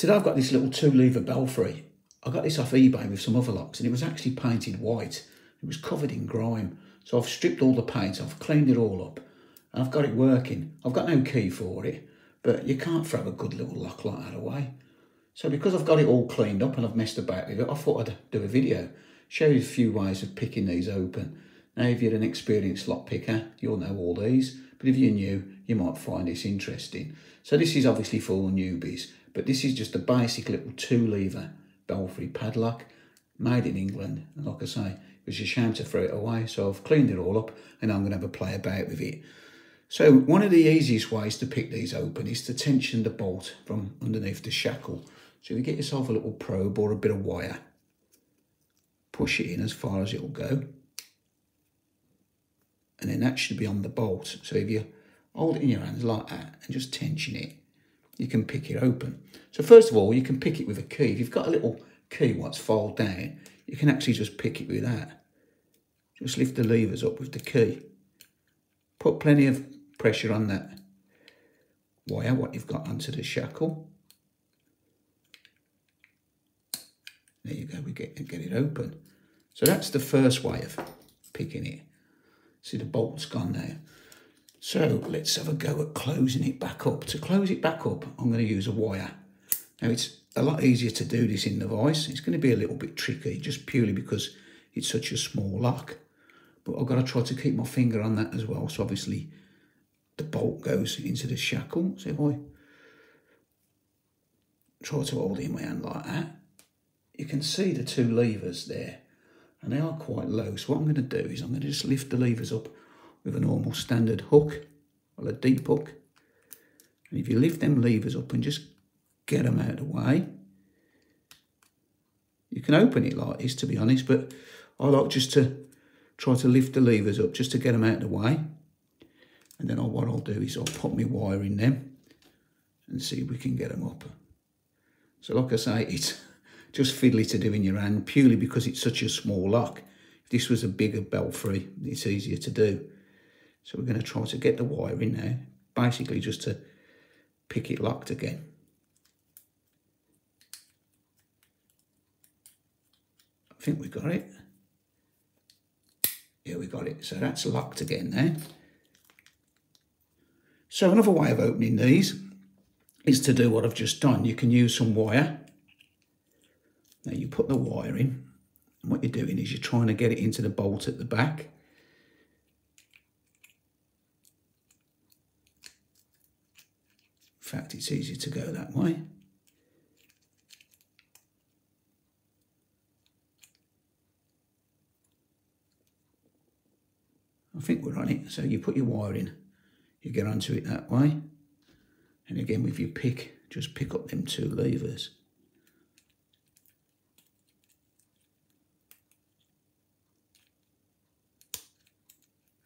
Today I've got this little 2-lever Belfry. I got this off eBay with some other locks and it was actually painted white. It was covered in grime. So I've stripped all the paint off, cleaned it all up, and I've got it working. I've got no key for it, but you can't throw a good little lock like that away. So because I've got it all cleaned up and I've messed about with it, I thought I'd do a video, show you a few ways of picking these open. Now if you're an experienced lock picker, you'll know all these, but if you're new, you might find this interesting. So this is obviously for all newbies, but this is just a basic little 2-lever Belfry padlock, made in England, and like I say, it was a shame to throw it away, so I've cleaned it all up and I'm going to have a play about with it. So one of the easiest ways to pick these open is to tension the bolt from underneath the shackle. So if you get yourself a little probe or a bit of wire, push it in as far as it'll go, and then that should be on the bolt. So if you hold it in your hands like that and just tension it, you can pick it open. So first of all, you can pick it with a key. If you've got a little key what's fold down, you can actually just pick it with that. Just lift the levers up with the key. Put plenty of pressure on that wire, what you've got onto the shackle. There you go, we get it open. So that's the first way of picking it. See, the bolt's gone now. So let's have a go at closing it back up. To close it back up, I'm going to use a wire. Now it's a lot easier to do this in the vise. It's going to be a little bit tricky just purely because it's such a small lock. But I've got to try to keep my finger on that as well. So obviously the bolt goes into the shackle. So if I try to hold it in my hand like that, you can see the 2 levers there. And they are quite low. So what I'm going to do is I'm going to just lift the levers up with a normal standard hook, or a deep hook. And if you lift them levers up and just get them out of the way, you can open it like this, to be honest, but I like just to try to lift the levers up just to get them out of the way. And then what I'll do is I'll put my wire in them and see if we can get them up. So like I say, it's just fiddly to do in your hand, purely because it's such a small lock. If this was a bigger Belfry, it's easier to do. So we're going to try to get the wire in now, basically just to pick it locked again. I think we got it. Yeah, we got it. So that's locked again now. So another way of opening these is to do what I've just done. You can use some wire. Now you put the wire in, and what you're doing is you're trying to get it into the bolt at the back. In fact, it's easier to go that way. I think we're on it. So you put your wire in, you get onto it that way. And again, with your pick, just pick up them 2 levers.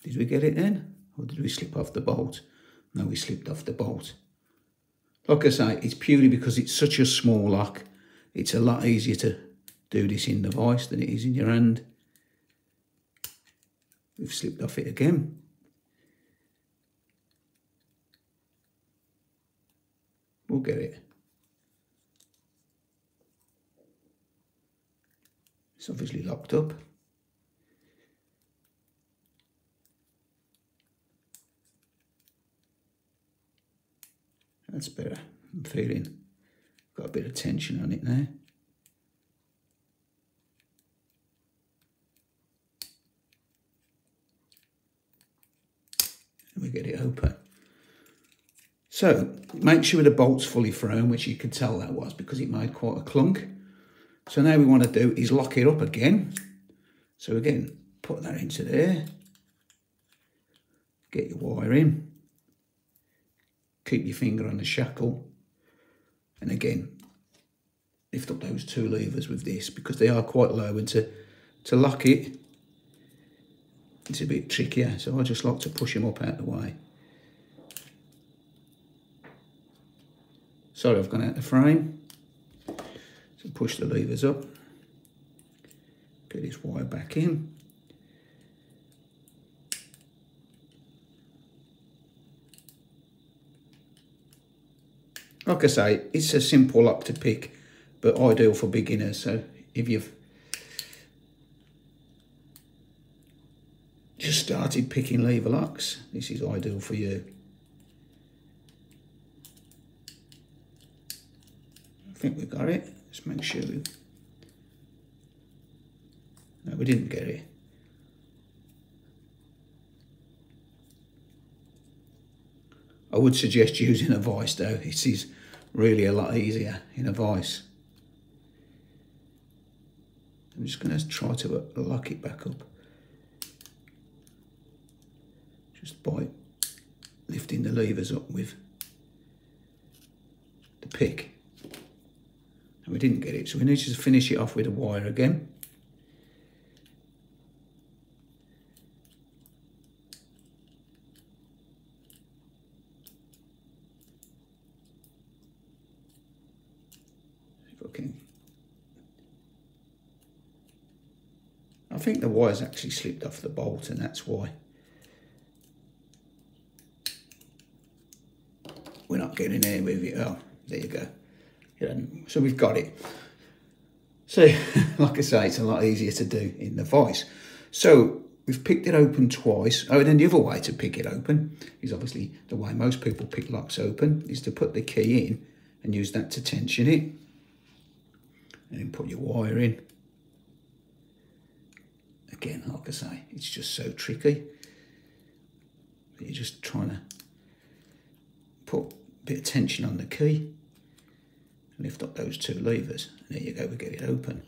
Did we get it then? Or did we slip off the bolt? No, we slipped off the bolt. Like I say, it's purely because it's such a small lock. It's a lot easier to do this in the vise than it is in your hand. We've slipped off it again. We'll get it. It's obviously locked up. That's better. I'm feeling got a bit of tension on it now. And we get it open. So make sure the bolt's fully thrown, which you can tell that was because it made quite a clunk. So now we want to do is lock it up again. So again, put that into there. Get your wire in. Keep your finger on the shackle, and again lift up those 2 levers with this because they are quite low, and to lock it, it's a bit trickier, so I just like to push them up out of the way. Sorry, I've gone out of the frame. So push the levers up, get this wire back in. Like I say, it's a simple lock to pick, but ideal for beginners. So if you've just started picking lever locks, this is ideal for you. I think we got it. Let's make sure we... No, we didn't get it. I would suggest using a vice though. It is really a lot easier in a vice. I'm just going to try to lock it back up. Just by lifting the levers up with the pick. And we didn't get it, so we need to finish it off with a wire again. If I can. I think the wire's actually slipped off the bolt, and that's why we're not getting there with it. Oh, there you go. So we've got it. So, like I say, it's a lot easier to do in the vice. So we've picked it open twice. Oh, and then the other way to pick it open is obviously the way most people pick locks open, is to put the key in and use that to tension it. And then put your wire in. Again, like I say, it's just so tricky. You're just trying to put a bit of tension on the key. Lift up those two levers, and there you go, we get it open.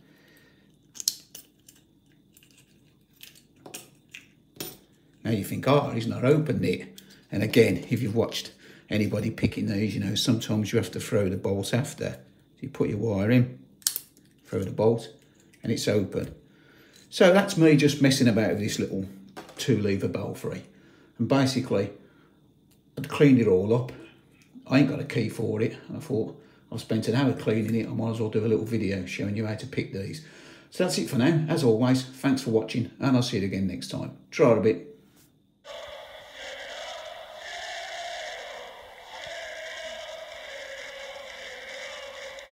Now you think, oh, he's not opened it. And again, if you've watched anybody picking these, you know, sometimes you have to throw the bolt after. So you put your wire in, throw the bolt, and it's open. So that's me just messing about with this little 2-lever Belfry. And basically, I'd cleaned it all up. I ain't got a key for it. I thought, I've spent an hour cleaning it, I might as well do a little video showing you how to pick these. So that's it for now. As always, thanks for watching, and I'll see you again next time. Try it a bit.